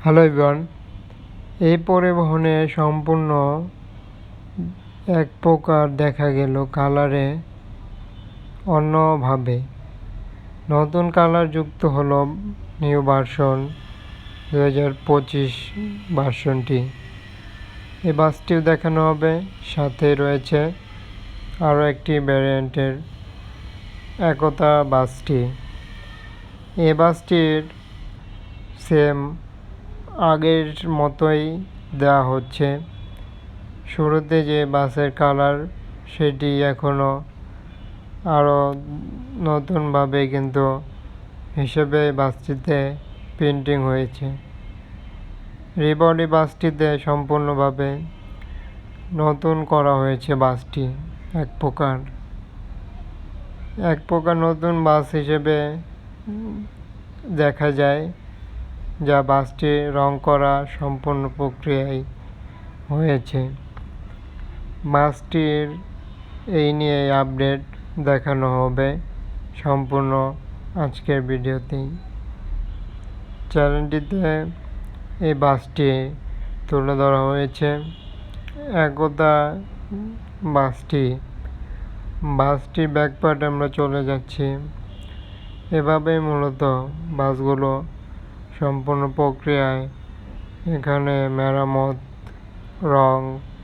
Hello everyone, এই পরিবহনে সম্পূর্ণ এক প্রকার দেখা গেল কালারে অন্যভাবে নতুন কালার যুক্ত হলো নিউ ভার্সন 2025 ভার্সনটি। এই বাসটিও দেখানো হবে, সাথে রয়েছে আরও একটি ভ্যারিয়েন্টের একতা বাসটি। এই বাসটির সেম আগের মতোই দেওয়া হচ্ছে। শুরুতে যে বাসের কালার সেটি এখনও আরও নতুনভাবে কিন্তু হিসেবে বাসটিতে প্রিন্টিং হয়েছে। রিবডি বাসটিতে সম্পূর্ণভাবে নতুন করা হয়েছে বাসটি। এক প্রকার নতুন বাস হিসেবে দেখা যায়, যা বাসটি রং করা সম্পূর্ণ প্রক্রিয়ায় হয়েছে। বাসটির এই নিয়ে আপডেট দেখানো হবে সম্পূর্ণ আজকের ভিডিওতেই। চ্যানেলটিতে এই বাসটি তুলে ধরা হয়েছে। একতা বাসটির ব্যাকপার্ট আমরা চলে যাচ্ছি। এভাবেই মূলত বাসগুলো সম্পূর্ণ প্রক্রিয়ায় এখানে মেরামত, রং,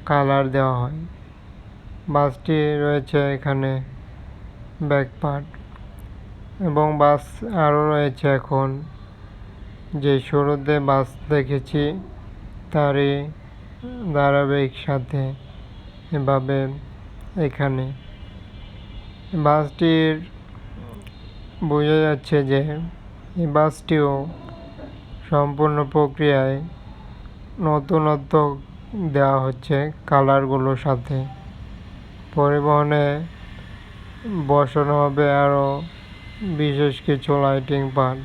কালার দেওয়া হয়। বাসটি রয়েছে এখানে ব্যাকপার্ট, এবং বাস আরও রয়েছে এখন। যে শুরুতে বাস দেখেছি তারই ধারাবাহিক সাথে এভাবে এখানে বাসটির বোঝা যাচ্ছে যে এই বাসটিও সম্পূর্ণ প্রক্রিয়ায় নতুনত্ব দেওয়া হচ্ছে কালারগুলোর সাথে। পরিবহনে বসানো হবে আরও বিশেষ কিছু লাইটিং পার্ট।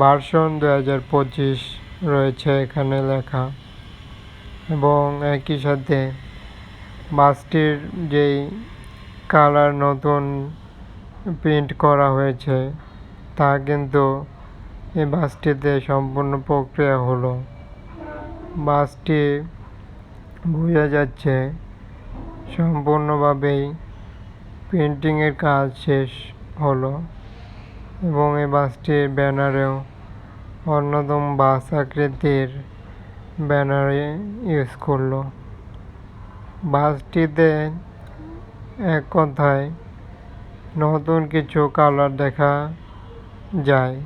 ভার্সন 2025 রয়েছে এখানে লেখা, এবং একই সাথে বাসটির যেই কালার নতুন প্রিন্ট করা হয়েছে তা কিন্তু এই বাসটিতে সম্পূর্ণ প্রক্রিয়া হলো। বাসটি বোঝা যাচ্ছে সম্পূর্ণভাবেই প্রিন্টিংয়ের কাজ শেষ হলো, এবং এই বাসটির ব্যানারেও অন্যতম বাস আকৃতির ব্যানারে ইউজ করলো। বাসটিতে এক কথায় নতুন কিছু কালার দেখা যায়।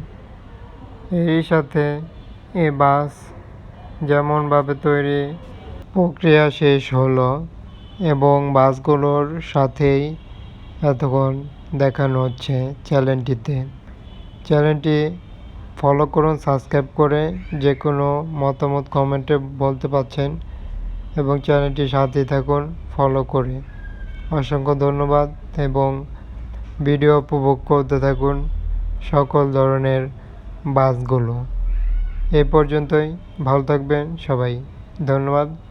এরই সাথে এই বাস যেমনভাবে তৈরি প্রক্রিয়া শেষ হলো, এবং বাসগুলোর সাথেই এতক্ষণ দেখানো হচ্ছে চ্যানেলটি ফলো করুন, সাবস্ক্রাইব করে যে কোনো মতামত কমেন্টে বলতে পারছেন, এবং চ্যানেলটি সাথেই থাকুন ফলো করে। অসংখ্য ধন্যবাদ, এবং ভিডিও উপভোগ করতে থাকুন সকল ধরনের বাসগুলো। এই পর্যন্তই, ভালো থাকবেন সবাই, ধন্যবাদ।